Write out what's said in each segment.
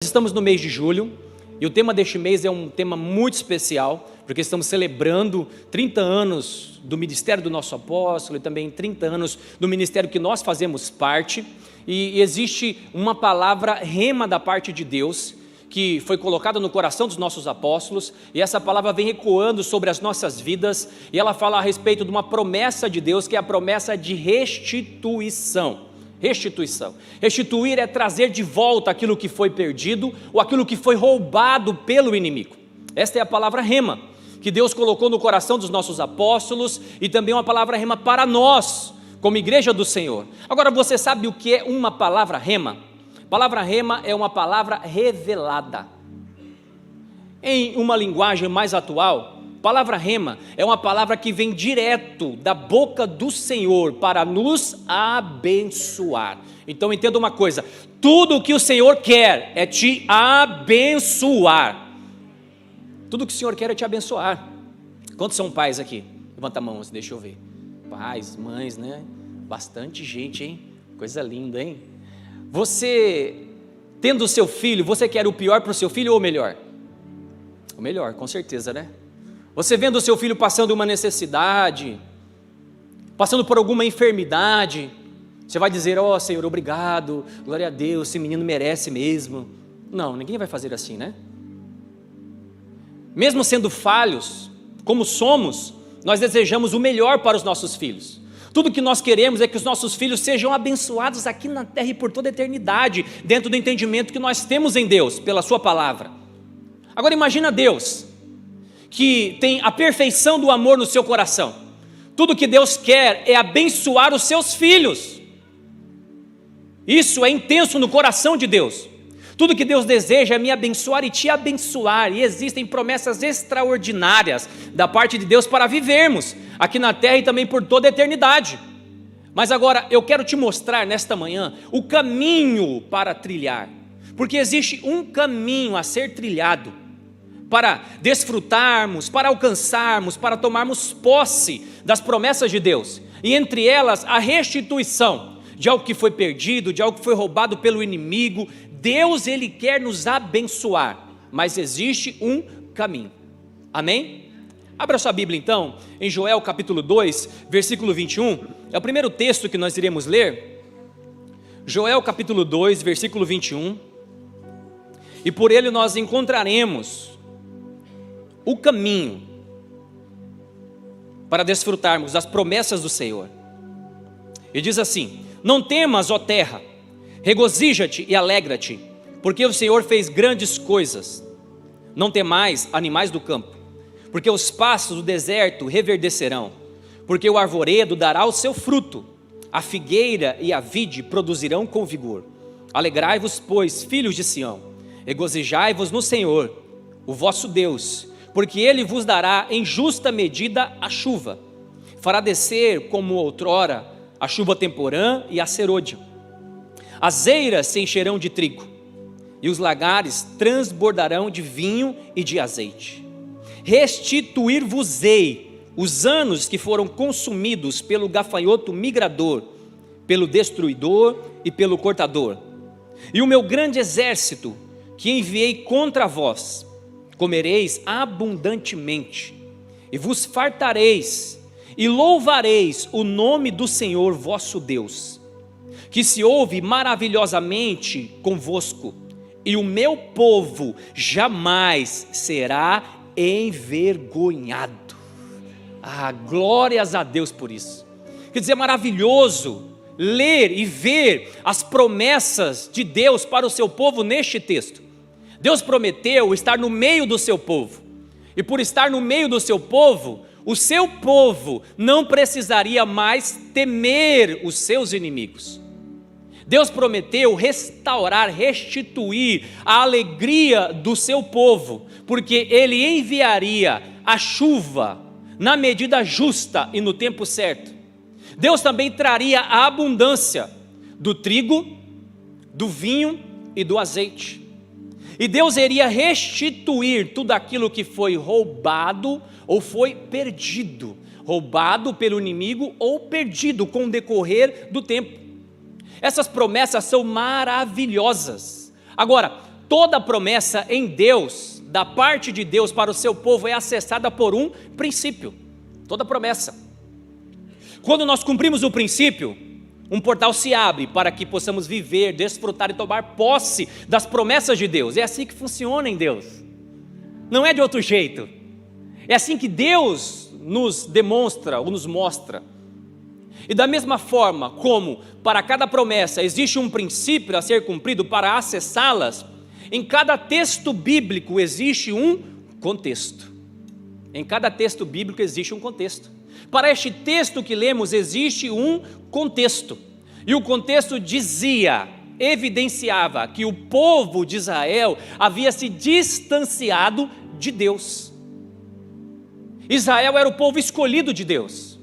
Estamos no mês de julho e o tema deste mês é um tema muito especial, porque estamos celebrando 30 anos do ministério do nosso apóstolo e também 30 anos do ministério que nós fazemos parte, e existe uma palavra rema da parte de Deus, que foi colocada no coração dos nossos apóstolos, e essa palavra vem ecoando sobre as nossas vidas, e ela fala a respeito de uma promessa de Deus, que é a promessa de restituição. Restituição. Restituir é trazer de volta aquilo que foi perdido ou aquilo que foi roubado pelo inimigo. Esta é a palavra rema, que Deus colocou no coração dos nossos apóstolos e também uma palavra rema para nós, como igreja do Senhor. Agora, você sabe o que é uma palavra rema? Palavra rema é uma palavra revelada. Em uma linguagem mais atual, palavra rema é uma palavra que vem direto da boca do Senhor para nos abençoar. Então entenda uma coisa, tudo o que o Senhor quer é te abençoar. Tudo o que o Senhor quer é te abençoar. Quantos são pais aqui? Levanta a mão, deixa eu ver. Pais, mães, né? Bastante gente, hein? Coisa linda, hein? Você, tendo o seu filho, você quer o pior para o seu filho ou o melhor? O melhor, com certeza, né? Você vendo o seu filho passando uma necessidade, passando por alguma enfermidade, você vai dizer, ó Senhor, obrigado, glória a Deus, esse menino merece mesmo. Não, ninguém vai fazer assim, né? Mesmo sendo falhos, como somos, nós desejamos o melhor para os nossos filhos. Tudo que nós queremos é que os nossos filhos sejam abençoados aqui na terra e por toda a eternidade, dentro do entendimento que nós temos em Deus, pela sua palavra. Agora imagina Deus, que tem a perfeição do amor no seu coração. Tudo que Deus quer é abençoar os seus filhos. Isso é intenso no coração de Deus. Tudo que Deus deseja é me abençoar e te abençoar, e existem promessas extraordinárias da parte de Deus para vivermos aqui na terra e também por toda a eternidade. Mas agora eu quero te mostrar nesta manhã o caminho para trilhar, porque existe um caminho a ser trilhado para desfrutarmos, para alcançarmos, para tomarmos posse das promessas de Deus, e entre elas a restituição de algo que foi perdido, de algo que foi roubado pelo inimigo. Deus, Ele quer nos abençoar, mas existe um caminho, amém? Abra sua Bíblia então, em Joel capítulo 2, versículo 21, é o primeiro texto que nós iremos ler. Joel capítulo 2, versículo 21, e por ele nós encontraremos o caminho para desfrutarmos das promessas do Senhor. E diz assim: não temas, ó terra, regozija-te e alegra-te, porque o Senhor fez grandes coisas. Não temais, animais do campo, porque os pastos do deserto reverdecerão, porque o arvoredo dará o seu fruto, a figueira e a vide produzirão com vigor. Alegrai-vos, pois, filhos de Sião, regozijai-vos no Senhor, o vosso Deus, porque Ele vos dará em justa medida a chuva, fará descer como outrora a chuva temporã e a serôdia. As eiras se encherão de trigo, e os lagares transbordarão de vinho e de azeite. Restituir-vos-ei os anos que foram consumidos pelo gafanhoto migrador, pelo destruidor e pelo cortador. E o meu grande exército que enviei contra vós, comereis abundantemente, e vos fartareis, e louvareis o nome do Senhor vosso Deus, que se ouve maravilhosamente convosco, e o meu povo jamais será envergonhado. Glórias a Deus por isso. Quer dizer, é maravilhoso ler e ver as promessas de Deus para o seu povo neste texto. Deus prometeu estar no meio do seu povo, e por estar no meio do seu povo, o seu povo não precisaria mais temer os seus inimigos. Deus prometeu restaurar, restituir a alegria do seu povo, porque Ele enviaria a chuva na medida justa e no tempo certo. Deus também traria a abundância do trigo, do vinho e do azeite. E Deus iria restituir tudo aquilo que foi roubado ou foi perdido, roubado pelo inimigo ou perdido com o decorrer do tempo. Essas promessas são maravilhosas. Agora, toda promessa em Deus, da parte de Deus para o seu povo, é acessada por um princípio. Toda promessa. Quando nós cumprimos o princípio, um portal se abre para que possamos viver, desfrutar e tomar posse das promessas de Deus. É assim que funciona em Deus. Não é de outro jeito. É assim que Deus nos demonstra ou nos mostra. E da mesma forma como para cada promessa existe um princípio a ser cumprido para acessá-las, em cada texto bíblico existe um contexto. Em cada texto bíblico existe um contexto. Para este texto que lemos existe um contexto. E o contexto evidenciava que o povo de Israel havia se distanciado de Deus. Israel era o povo escolhido de Deus.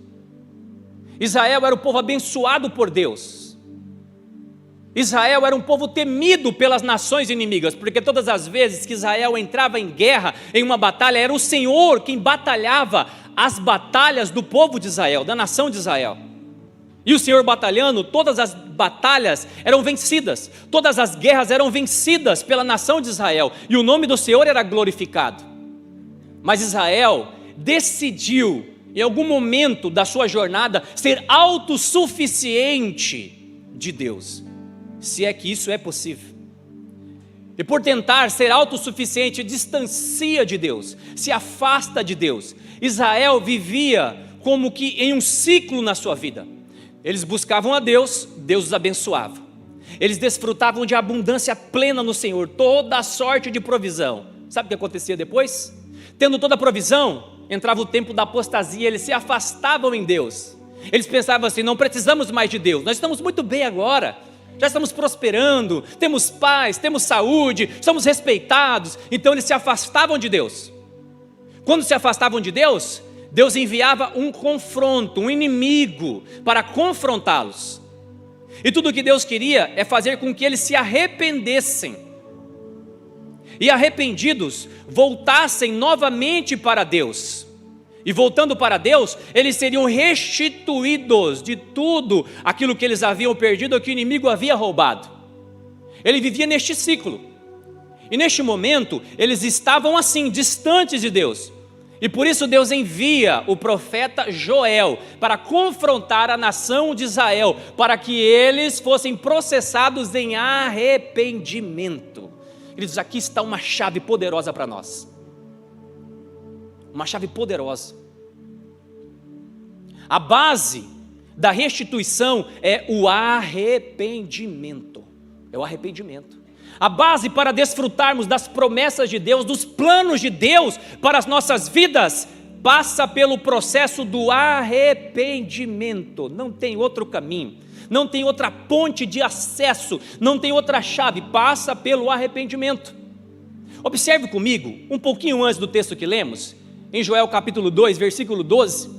Israel era o povo abençoado por Deus. Israel era um povo temido pelas nações inimigas, porque todas as vezes que Israel entrava em guerra, em uma batalha, era o Senhor quem batalhava as batalhas do povo de Israel, da nação de Israel. E o Senhor batalhando, todas as batalhas eram vencidas, todas as guerras eram vencidas pela nação de Israel, e o nome do Senhor era glorificado. Mas Israel decidiu, em algum momento da sua jornada, ser autossuficiente de Deus, se é que isso é possível. E por tentar ser autossuficiente, distancia de Deus, se afasta de Deus. Israel vivia como que em um ciclo na sua vida. Eles buscavam a Deus, Deus os abençoava. Eles desfrutavam de abundância plena no Senhor, toda a sorte de provisão. Sabe o que acontecia depois? Tendo toda a provisão, entrava o tempo da apostasia, eles se afastavam em Deus. Eles pensavam assim: não precisamos mais de Deus, nós estamos muito bem agora. Já estamos prosperando, temos paz, temos saúde, somos respeitados. Então eles se afastavam de Deus. Quando se afastavam de Deus, Deus enviava um confronto, um inimigo para confrontá-los. E tudo o que Deus queria é fazer com que eles se arrependessem. E arrependidos, voltassem novamente para Deus. E voltando para Deus, eles seriam restituídos de tudo aquilo que eles haviam perdido, ou que o inimigo havia roubado. Ele vivia neste ciclo. E neste momento, eles estavam assim, distantes de Deus. E por isso Deus envia o profeta Joel para confrontar a nação de Israel, para que eles fossem processados em arrependimento. Queridos, aqui está uma chave poderosa para nós. Uma chave poderosa. A base da restituição é o arrependimento. É o arrependimento. A base para desfrutarmos das promessas de Deus, dos planos de Deus para as nossas vidas, passa pelo processo do arrependimento. Não tem outro caminho, não tem outra ponte de acesso, não tem outra chave, passa pelo arrependimento. Observe comigo, um pouquinho antes do texto que lemos, em Joel capítulo 2, versículo 12,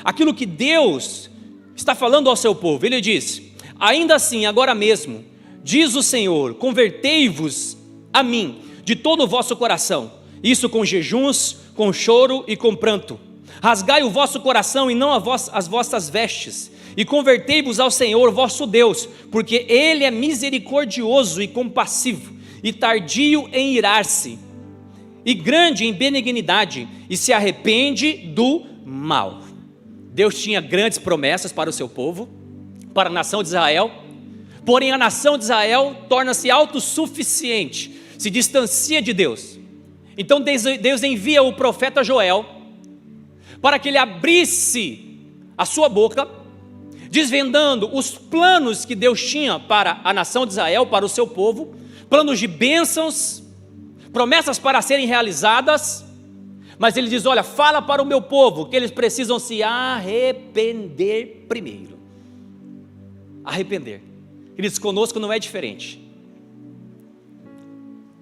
aquilo que Deus está falando ao seu povo. Ele diz: ainda assim, agora mesmo, diz o Senhor, convertei-vos a mim de todo o vosso coração, isso com jejuns, com choro e com pranto. Rasgai o vosso coração e não as vossas vestes, e convertei-vos ao Senhor vosso Deus, porque Ele é misericordioso e compassivo, e tardio em irar-se, e grande em benignidade, e se arrepende do mal. Deus tinha grandes promessas para o seu povo, para a nação de Israel, porém a nação de Israel torna-se autossuficiente, se distancia de Deus. Então Deus envia o profeta Joel, para que ele abrisse a sua boca, desvendando os planos que Deus tinha para a nação de Israel, para o seu povo, planos de bênçãos, promessas para serem realizadas, mas ele diz: olha, fala para o meu povo que eles precisam se arrepender primeiro. Arrepender. Queridos, conosco não é diferente.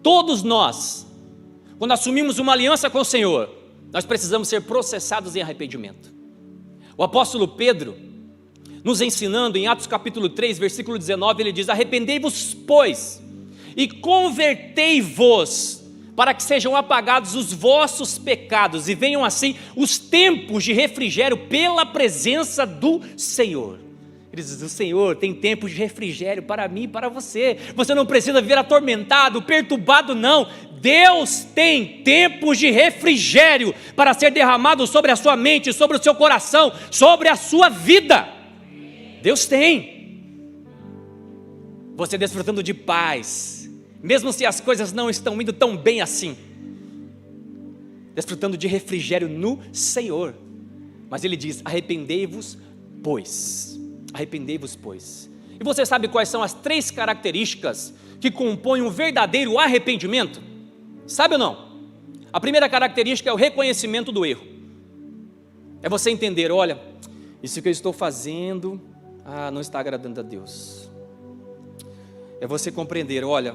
Todos nós, quando assumimos uma aliança com o Senhor, nós precisamos ser processados em arrependimento. O apóstolo Pedro, nos ensinando em Atos capítulo 3, versículo 19, ele diz: arrependei-vos, pois, e convertei-vos, para que sejam apagados os vossos pecados, e venham assim os tempos de refrigério pela presença do Senhor. Queridos, o Senhor tem tempos de refrigério para mim e para você. Você não precisa viver atormentado, perturbado, não. Deus tem tempos de refrigério para ser derramado sobre a sua mente, sobre o seu coração, sobre a sua vida. Deus tem. Você desfrutando de paz, mesmo se as coisas não estão indo tão bem assim, desfrutando de refrigério no Senhor. Mas Ele diz: arrependei-vos, pois. Arrependei-vos, pois. E você sabe quais são as 3 características que compõem um verdadeiro arrependimento? Sabe ou não? A primeira característica é o reconhecimento do erro. É você entender: olha, isso que eu estou fazendo, não está agradando a Deus. É você compreender: olha,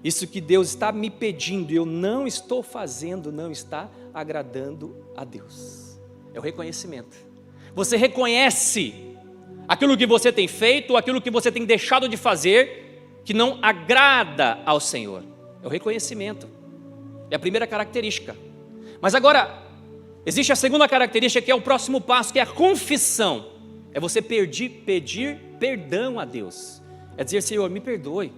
isso que Deus está me pedindo e eu não estou fazendo, não está agradando a Deus. É o reconhecimento. Você reconhece aquilo que você tem feito, aquilo que você tem deixado de fazer, que não agrada ao Senhor. É o reconhecimento. É a primeira característica. Mas agora, existe a segunda característica, que é o próximo passo, que é a confissão. É você pedir perdão a Deus. É dizer: Senhor, me perdoe,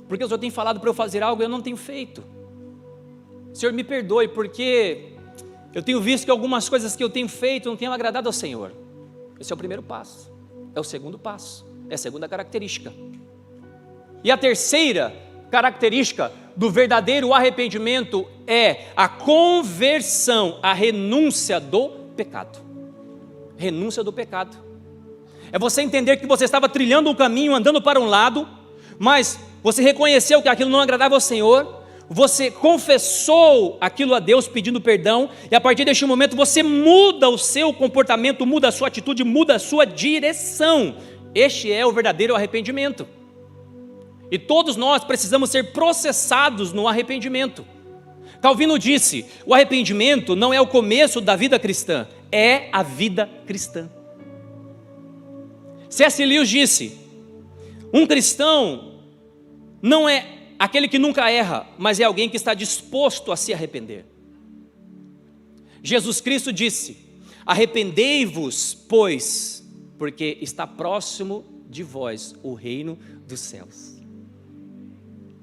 porque o Senhor tem falado para eu fazer algo e eu não tenho feito. Senhor, me perdoe, porque eu tenho visto que algumas coisas que eu tenho feito não têm agradado ao Senhor. Esse é o primeiro passo. É o segundo passo, é a segunda característica. E a terceira característica do verdadeiro arrependimento é a conversão, a renúncia do pecado. Renúncia do pecado. É você entender que você estava trilhando um caminho, andando para um lado, mas você reconheceu que aquilo não agradava ao Senhor, você confessou aquilo a Deus pedindo perdão, e a partir deste momento você muda o seu comportamento, muda a sua atitude, muda a sua direção. Este é o verdadeiro arrependimento. E todos nós precisamos ser processados no arrependimento. Calvino disse: o arrependimento não é o começo da vida cristã, é a vida cristã. C.S. Lewis disse: um cristão não é aquele que nunca erra, mas é alguém que está disposto a se arrepender. Jesus Cristo disse: arrependei-vos, pois, porque está próximo de vós o reino dos céus.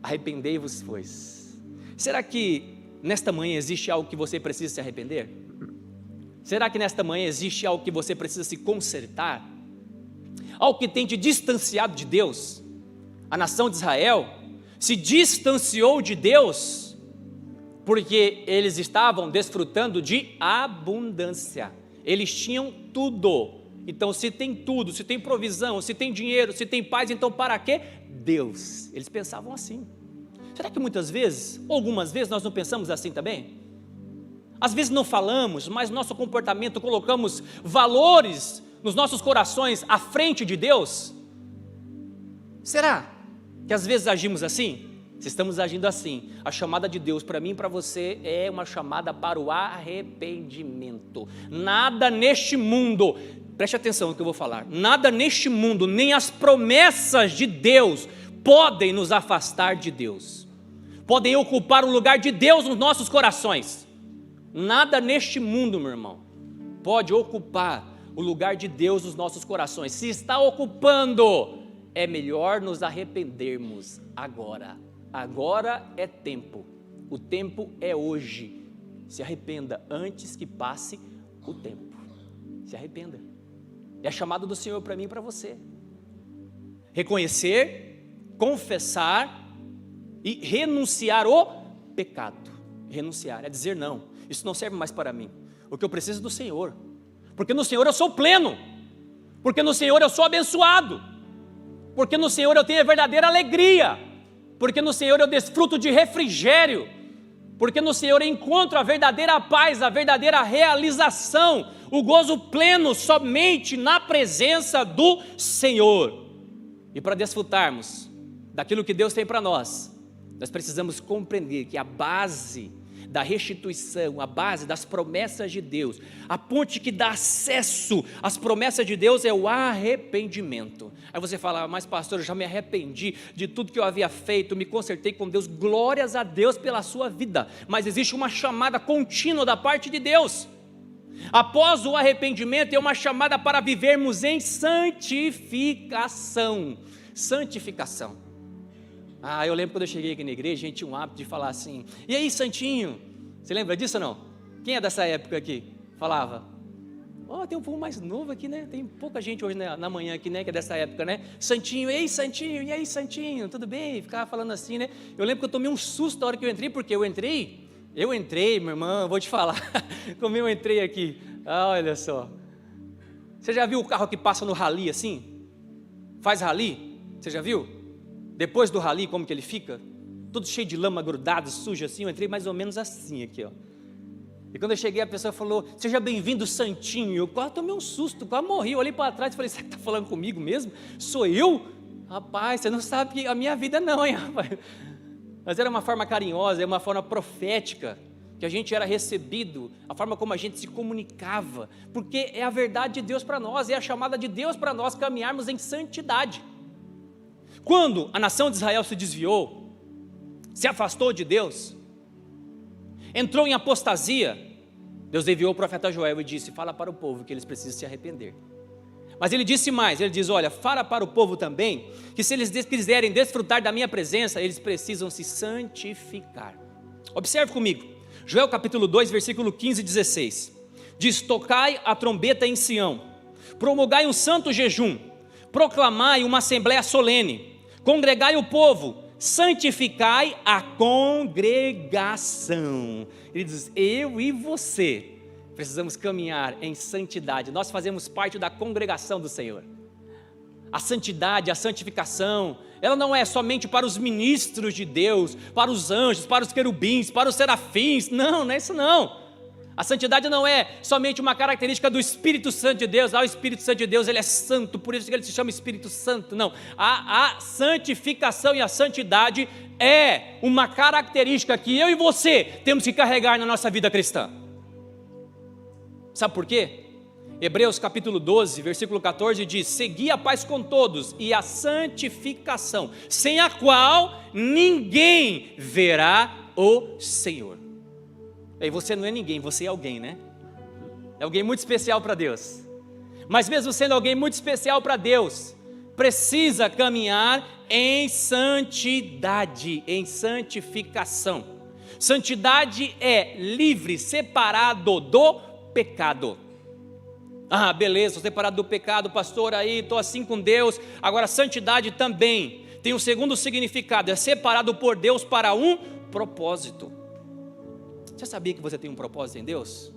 Arrependei-vos, pois. Será que nesta manhã existe algo que você precisa se arrepender? Será que nesta manhã existe algo que você precisa se consertar? Algo que tem te distanciado de Deus? A nação de Israel se distanciou de Deus porque eles estavam desfrutando de abundância. Eles tinham tudo. Então, se tem tudo, se tem provisão, se tem dinheiro, se tem paz, então para quê? Deus. Eles pensavam assim. Será que muitas vezes, ou algumas vezes, nós não pensamos assim também? Às vezes não falamos, mas nosso comportamento, colocamos valores nos nossos corações à frente de Deus? Será que às vezes agimos assim? Se estamos agindo assim, a chamada de Deus para mim e para você é uma chamada para o arrependimento. Nada neste mundo, preste atenção no que eu vou falar, nada neste mundo, nem as promessas de Deus podem nos afastar de Deus, podem ocupar o lugar de Deus nos nossos corações. Nada neste mundo, meu irmão, pode ocupar o lugar de Deus nos nossos corações. Se está ocupando, é melhor nos arrependermos agora. Agora é tempo, o tempo é hoje. Se arrependa antes que passe o tempo. Se arrependa. É a chamada do Senhor para mim e para você. Reconhecer, confessar e renunciar o pecado. Renunciar é dizer: não, isso não serve mais para mim. O que eu preciso é do Senhor, porque no Senhor eu sou pleno, porque no Senhor eu sou abençoado, porque no Senhor eu tenho a verdadeira alegria, porque no Senhor eu desfruto de refrigério, porque no Senhor eu encontro a verdadeira paz, a verdadeira realização, o gozo pleno somente na presença do Senhor. E para desfrutarmos daquilo que Deus tem para nós, nós precisamos compreender que a base da restituição, a base das promessas de Deus, a ponte que dá acesso às promessas de Deus é o arrependimento. Aí você fala: mas pastor, eu já me arrependi de tudo que eu havia feito, me consertei com Deus. Glórias a Deus pela sua vida, mas existe uma chamada contínua da parte de Deus. Após o arrependimento, é uma chamada para vivermos em santificação. Santificação. Eu lembro quando eu cheguei aqui na igreja, a gente tinha um hábito de falar assim: e aí, santinho? Você lembra disso ou não? Quem é dessa época aqui? Falava: tem um povo mais novo aqui, né? Tem pouca gente hoje na manhã aqui, né? Que é dessa época, né? Santinho, ei, santinho, e aí, santinho? Tudo bem? Ficava falando assim, né? Eu lembro que eu tomei um susto na hora que eu entrei, porque eu entrei, meu irmão, vou te falar, como eu entrei aqui, olha só. Você já viu o carro que passa no rally assim? Faz rally? Você já viu? Depois do rally, como que ele fica? Todo cheio de lama, grudado, sujo assim. Eu entrei mais ou menos assim aqui, ó. E quando eu cheguei, a pessoa falou: seja bem-vindo, santinho. Eu quase tomei um susto, quase morri. Eu olhei para trás e falei: você está falando comigo mesmo? Sou eu? Rapaz, você não sabe a minha vida não, hein, rapaz? Mas era uma forma carinhosa, era uma forma profética, que a gente era recebido, a forma como a gente se comunicava, porque é a verdade de Deus para nós, é a chamada de Deus para nós caminharmos em santidade. Quando a nação de Israel se desviou, se afastou de Deus, entrou em apostasia, Deus enviou o profeta Joel e disse: fala para o povo que eles precisam se arrepender. Mas ele disse mais, ele diz: olha, fala para o povo também, que se eles quiserem desfrutar da minha presença, eles precisam se santificar. Observe comigo, Joel capítulo 2, versículo 15 e 16, diz: tocai a trombeta em Sião, promulgai um santo jejum, proclamai uma assembleia solene, congregai o povo, santificai a congregação. Ele diz: eu e você precisamos caminhar em santidade. Nós fazemos parte da congregação do Senhor. A santidade, a santificação, ela não é somente para os ministros de Deus, para os anjos, para os querubins, para os serafins. Não é isso não. A santidade não é somente uma característica do Espírito Santo de Deus. O Espírito Santo de Deus, ele é santo, por isso que ele se chama Espírito Santo. Não, a santificação e a santidade é uma característica que eu e você temos que carregar na nossa vida cristã. Sabe por quê? Hebreus capítulo 12, versículo 14 diz: segui a paz com todos e a santificação, sem a qual ninguém verá o Senhor. E você não é ninguém, você é alguém, né? É alguém muito especial para Deus. Mas mesmo sendo alguém muito especial para Deus, precisa caminhar em santidade, em santificação. Santidade é livre, separado do pecado. Beleza, estou separado do pecado, pastor, aí estou assim com Deus. Agora, santidade também tem um segundo significado, é separado por Deus para um propósito. Você sabia que você tem um propósito em Deus?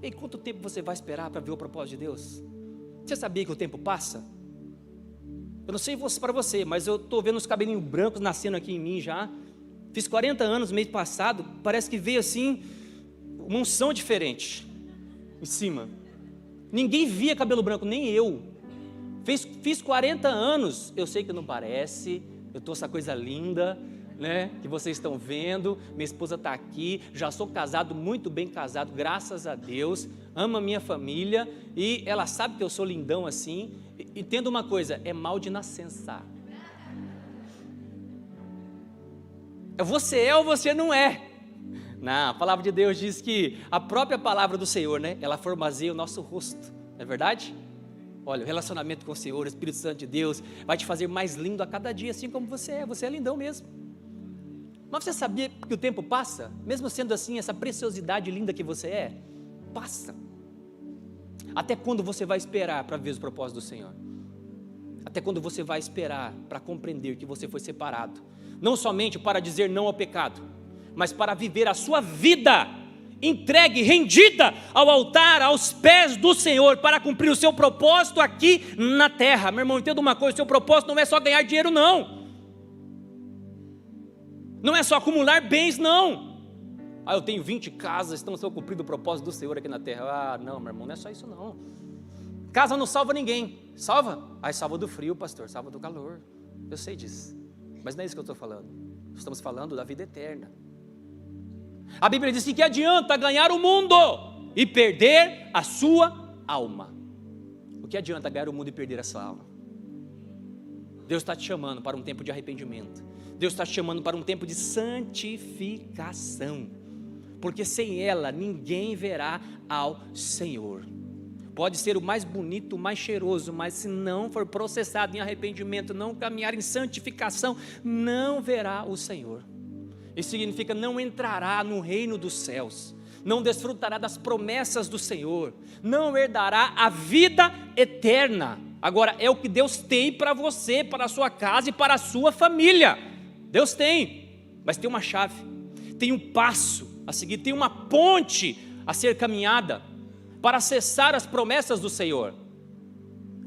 E quanto tempo você vai esperar para ver o propósito de Deus? Você sabia que o tempo passa? Eu não sei para você, mas eu estou vendo os cabelinhos brancos nascendo aqui em mim já. Fiz 40 anos mês passado, parece que veio assim, uma unção diferente em cima. Ninguém via cabelo branco, nem eu. Fiz 40 anos, eu sei que não parece, eu estou essa coisa linda, né, que vocês estão vendo, minha esposa está aqui, já sou casado, muito bem casado, graças a Deus, amo a minha família, e ela sabe que eu sou lindão assim, e entenda uma coisa, é mal de nascença. Você é ou você não é? Não, a palavra de Deus diz que a própria palavra do Senhor, né, ela formazeia o nosso rosto, não é verdade? Olha, o relacionamento com o Senhor, o Espírito Santo de Deus, vai te fazer mais lindo a cada dia, assim como você é lindão mesmo. Mas você sabia que o tempo passa? Mesmo sendo assim, essa preciosidade linda que você é, passa. Até quando você vai esperar para ver os propósitos do Senhor? Até quando você vai esperar para compreender que você foi separado? Não somente para dizer não ao pecado, mas para viver a sua vida entregue, rendida ao altar, aos pés do Senhor, para cumprir o seu propósito aqui na terra. Meu irmão, entenda uma coisa, o seu propósito não é só ganhar dinheiro, não. Não é só acumular bens, não. Eu tenho 20 casas, estão sendo cumprido o propósito do Senhor aqui na terra. Não, meu irmão, não é só isso não. Casa não salva ninguém. Salva? Salva do frio, pastor, salva do calor. Eu sei disso, mas não é isso que eu estou falando. Estamos falando da vida eterna. A Bíblia diz que adianta ganhar o mundo e perder a sua alma. O que adianta ganhar o mundo e perder a sua alma? Deus está te chamando para um tempo de arrependimento. Deus está te chamando para um tempo de santificação. porque sem ela ninguém verá ao Senhor. Pode ser o mais bonito, o mais cheiroso, mas se não for processado em arrependimento, não caminhar em santificação, não verá o Senhor. Isso significa não entrará no reino dos céus, não desfrutará das promessas do Senhor, não herdará a vida eterna. Agora, é o que Deus tem para você, para a sua casa e para a sua família. Deus tem, mas tem uma chave, tem um passo a seguir, tem uma ponte a ser caminhada para acessar as promessas do Senhor.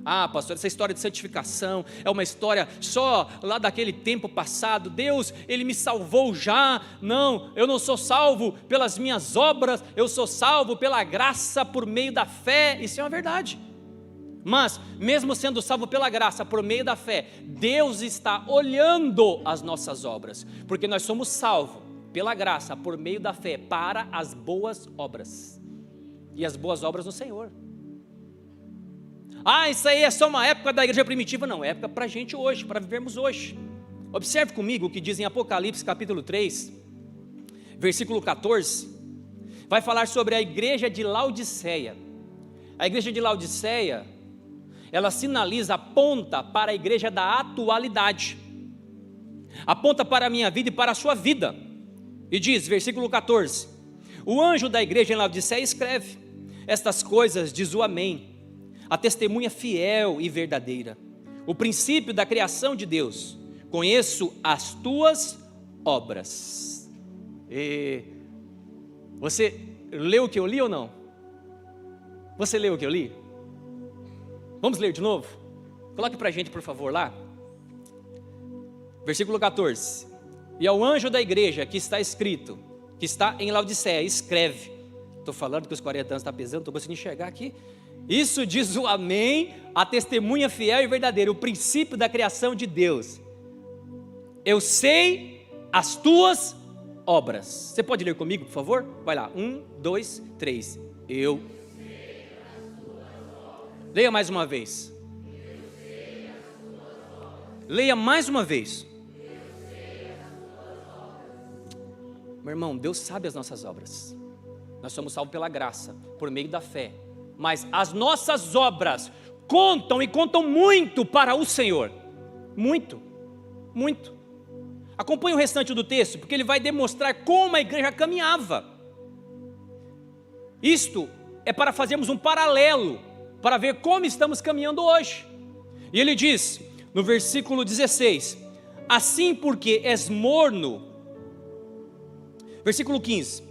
Ah, pastor, essa história de santificação é uma história só lá daquele tempo passado. Deus, Ele me salvou já. Não, eu não sou salvo pelas minhas obras, eu sou salvo pela graça por meio da fé. Isso é uma verdade. Mas, mesmo sendo salvo pela graça por meio da fé, Deus está olhando as nossas obras, porque nós somos salvos pela graça por meio da fé para as boas obras. E as boas obras no Senhor. Ah, isso aí é só uma época da igreja primitiva. Não, é época para a gente hoje, para vivermos hoje. Observe comigo o que diz em Apocalipse capítulo 3, versículo 14. Vai falar sobre a igreja de Laodiceia. A igreja de Laodiceia, ela sinaliza, aponta para a igreja da atualidade. Aponta para a minha vida e para a sua vida. E diz, versículo 14: o anjo da igreja em Laodiceia escreve: estas coisas diz o Amém, a testemunha fiel e verdadeira, o princípio da criação de Deus. Conheço as tuas obras. E você leu o que eu li ou não? Você leu o que eu li? Vamos ler de novo? Coloque para a gente, por favor, lá. Versículo 14: e ao anjo da igreja que está escrito, que está em Laodiceia, escreve. Estou falando que os 40 anos está pesando, estou conseguindo enxergar aqui. Isso diz o Amém, a testemunha fiel e verdadeira, o princípio da criação de Deus. Eu sei as tuas obras. Você pode ler comigo, por favor? Vai lá, 1, 2, 3. Eu sei as tuas obras. Leia mais uma vez. Eu sei as tuas obras. Leia mais uma vez. Eu sei as tuas obras. Meu irmão, Deus sabe as nossas obras. Nós somos salvos pela graça, por meio da fé. Mas as nossas obras contam e contam muito para o Senhor. Muito, muito. Acompanhe o restante do texto, porque ele vai demonstrar como a igreja caminhava. Isto é para fazermos um paralelo, para ver como estamos caminhando hoje. E ele diz, no versículo 16: assim porque és morno. Versículo 15: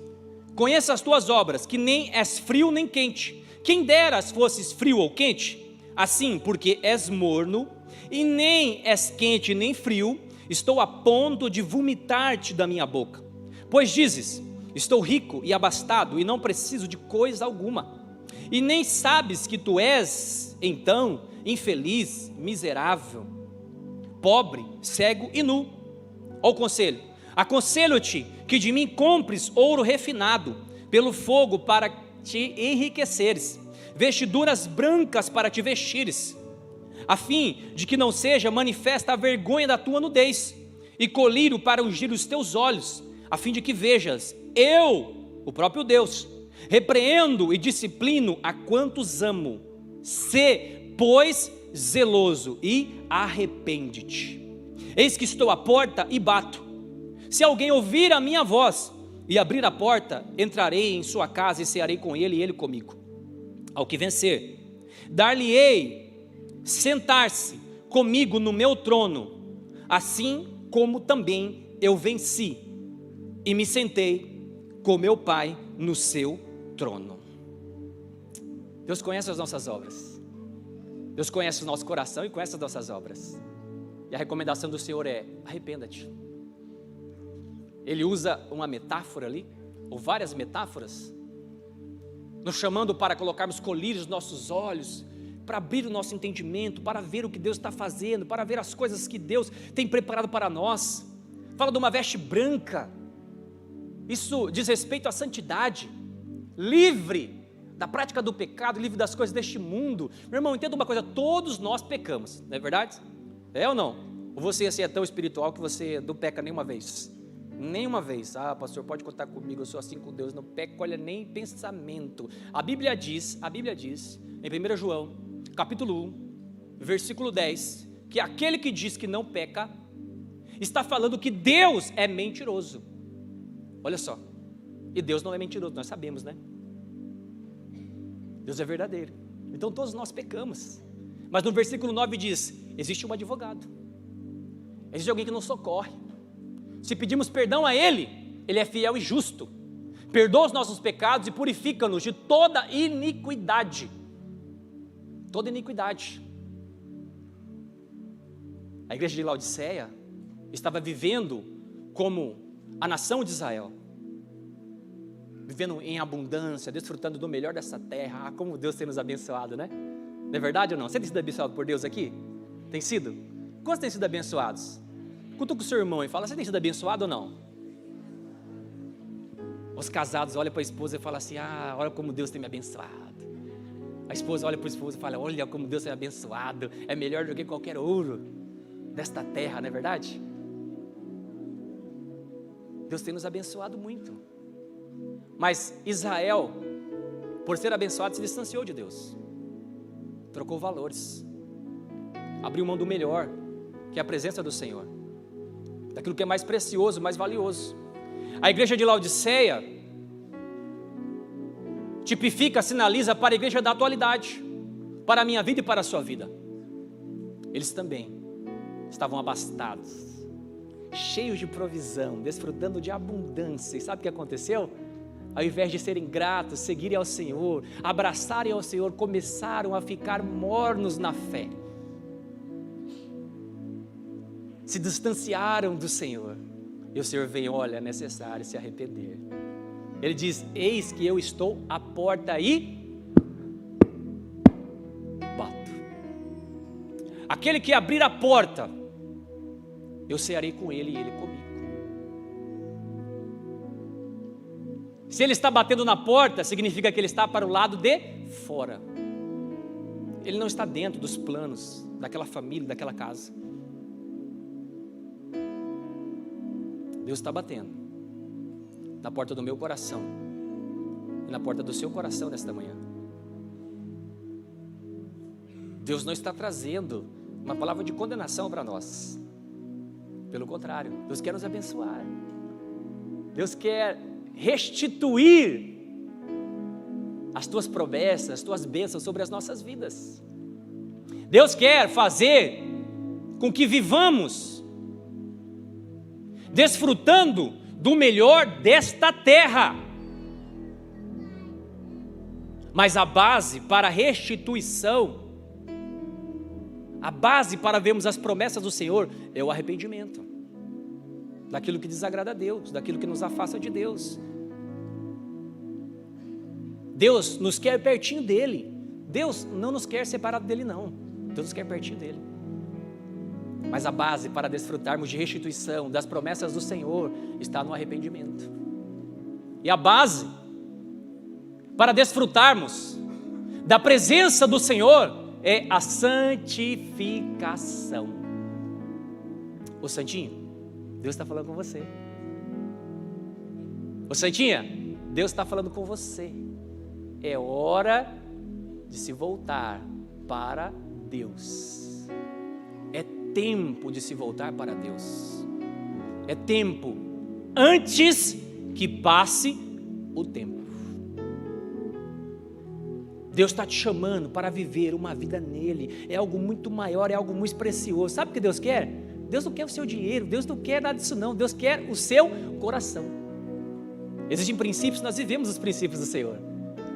conheça as tuas obras, que nem és frio nem quente. Quem deras fosses frio ou quente? Assim, porque és morno, e nem és quente nem frio, estou a ponto de vomitar-te da minha boca. Pois dizes, estou rico e abastado, e não preciso de coisa alguma. E nem sabes que tu és, então, infeliz, miserável, pobre, cego e nu. Ó o conselho: aconselho-te que de mim compres ouro refinado pelo fogo para te enriqueceres, vestiduras brancas para te vestires, a fim de que não seja manifesta a vergonha da tua nudez, e colírio para ungir os teus olhos, a fim de que vejas, eu, o próprio Deus, repreendo e disciplino a quantos amo. Sê, pois, zeloso e arrepende-te. Eis que estou à porta e bato. Se alguém ouvir a minha voz e abrir a porta, entrarei em sua casa e cearei com ele e ele comigo. Ao que vencer, dar-lhe-ei sentar-se comigo no meu trono, assim como também eu venci e me sentei com meu Pai no seu trono. Deus conhece as nossas obras. Deus conhece o nosso coração e conhece as nossas obras. E a recomendação do Senhor é: arrependa-te. Ele usa uma metáfora ali, ou várias metáforas, nos chamando para colocarmos colírios nos nossos olhos, para abrir o nosso entendimento, para ver o que Deus está fazendo, para ver as coisas que Deus tem preparado para nós. Fala de uma veste branca. Isso diz respeito à santidade, livre da prática do pecado, livre das coisas deste mundo. Meu irmão, entenda uma coisa: todos nós pecamos, não é verdade? É ou não? Ou você assim, é tão espiritual que você não peca nenhuma vez? Nenhuma vez. Ah, pastor, pode contar comigo, eu sou assim com Deus, não peco, olha, nem pensamento. A Bíblia diz, em 1 João, capítulo 1, versículo 10, que aquele que diz que não peca, está falando que Deus é mentiroso. Olha só, e Deus não é mentiroso, nós sabemos, né? Deus é verdadeiro, então todos nós pecamos. Mas no versículo 9 diz, existe um advogado, existe alguém que nos socorre. Se pedimos perdão a Ele, Ele é fiel e justo, perdoa os nossos pecados e purifica-nos de toda iniquidade. Toda iniquidade. A igreja de Laodiceia estava vivendo como a nação de Israel, vivendo em abundância, desfrutando do melhor dessa terra. Ah, como Deus tem nos abençoado, né? Não é verdade ou não? Você tem sido abençoado por Deus aqui? Tem sido? Quantos têm sido abençoados? Cutuca o seu irmão e fala, você tem sido abençoado ou não? Os casados olham para a esposa e falam assim, ah, olha como Deus tem me abençoado. A esposa olha para o esposo e fala, olha como Deus tem me abençoado, é melhor do que qualquer ouro desta terra, não é verdade? Deus tem nos abençoado muito. Mas Israel, por ser abençoado, se distanciou de Deus, trocou valores, abriu mão do melhor, que é a presença do Senhor, daquilo que é mais precioso, mais valioso. A igreja de Laodiceia tipifica, sinaliza para a igreja da atualidade, para a minha vida e para a sua vida. Eles também estavam abastados, cheios de provisão, desfrutando de abundância. E sabe o que aconteceu? Ao invés de serem gratos, seguirem ao Senhor, abraçarem ao Senhor, começaram a ficar mornos na fé. Se distanciaram do Senhor. E o Senhor veio, olha, é necessário se arrepender. Ele diz, eis que eu estou à porta e bato. Aquele que abrir a porta, eu cearei com ele e ele comigo. Se ele está batendo na porta, significa que ele está para o lado de fora. Ele não está dentro dos planos daquela família, daquela casa. Deus está batendo na porta do meu coração e na porta do seu coração nesta manhã. Deus não está trazendo uma palavra de condenação para nós. Pelo contrário, Deus quer nos abençoar. Deus quer restituir as tuas promessas, as tuas bênçãos sobre as nossas vidas. Deus quer fazer com que vivamos desfrutando do melhor desta terra. Mas a base para a restituição, a base para vermos as promessas do Senhor é o arrependimento daquilo que desagrada a Deus, daquilo que nos afasta de Deus. Deus nos quer pertinho dEle. Deus não nos quer separado dEle, não. Deus nos quer pertinho dEle. Mas a base para desfrutarmos de restituição das promessas do Senhor está no arrependimento. E a base para desfrutarmos da presença do Senhor é a santificação. Ô Santinho, Deus está falando com você. Ô Santinha, Deus está falando com você. É hora de se voltar para Deus. É tempo de se voltar para Deus. É tempo antes que passe o tempo. Deus está te chamando para viver uma vida nele. É algo muito maior, é algo muito precioso. Sabe o que Deus quer? Deus não quer o seu dinheiro, Deus não quer nada disso não. Deus quer o seu coração. Existem princípios, nós vivemos os princípios do Senhor.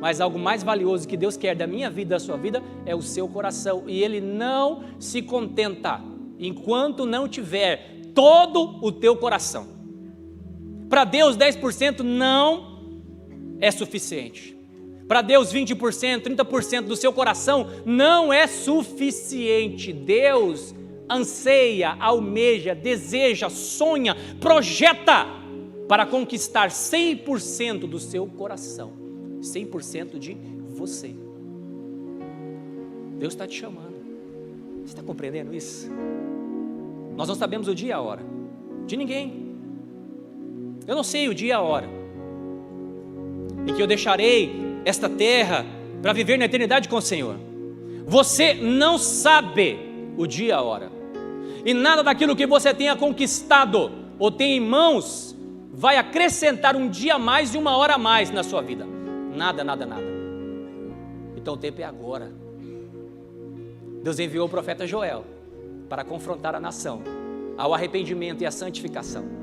Mas algo mais valioso que Deus quer da minha vida, da sua vida, é o seu coração. E Ele não se contenta enquanto não tiver todo o teu coração. Para Deus 10% não é suficiente. Para Deus 20%, 30% do seu coração não é suficiente. Deus anseia, almeja, deseja, sonha, projeta para conquistar 100% do seu coração, 100% de você. Deus está te chamando. Você está compreendendo isso? Nós não sabemos o dia e a hora de ninguém. Eu não sei o dia e a hora em que eu deixarei esta terra para viver na eternidade com o Senhor. Você não sabe o dia e a hora. E nada daquilo que você tenha conquistado ou tem em mãos vai acrescentar um dia a mais e uma hora a mais na sua vida. Nada, nada, nada. Então o tempo é agora. Deus enviou o profeta Joel para confrontar a nação ao arrependimento e à santificação.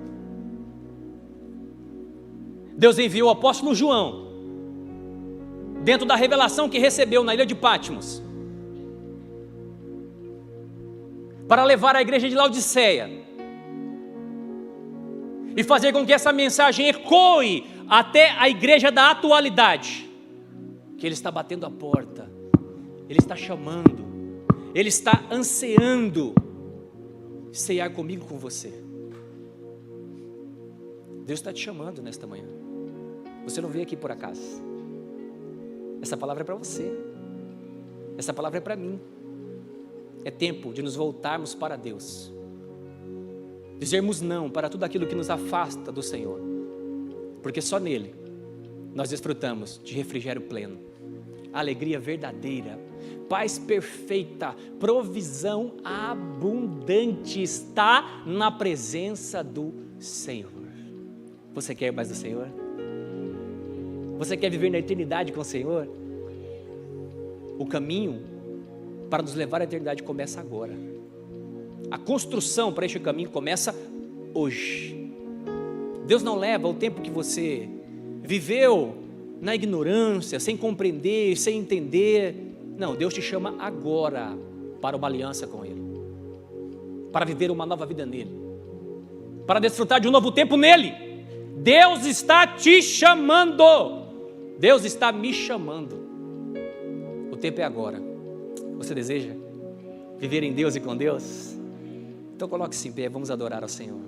Deus enviou o apóstolo João, dentro da revelação que recebeu na ilha de Patmos, para levar a igreja de Laodiceia e fazer com que essa mensagem ecoe até a igreja da atualidade, que Ele está batendo a porta, Ele está chamando, Ele está ansiando ceiar comigo, com você. Deus está te chamando nesta manhã. Você não veio aqui por acaso. Essa palavra é para você. Essa palavra é para mim. É tempo de nos voltarmos para Deus, dizermos não para tudo aquilo que nos afasta do Senhor, porque só nele nós desfrutamos de refrigério pleno, alegria verdadeira, paz perfeita, provisão abundante está na presença do Senhor. Você quer mais do Senhor? Você quer viver na eternidade com o Senhor? O caminho para nos levar à eternidade começa agora. A construção para este caminho começa hoje. Deus não leva o tempo que você viveu na ignorância, sem compreender, sem entender. Não, Deus te chama agora para uma aliança com Ele, para viver uma nova vida nele, para desfrutar de um novo tempo nele. Deus está te chamando. Deus está me chamando. O tempo é agora. Você deseja viver em Deus e com Deus? Então coloque-se em pé, vamos adorar ao Senhor.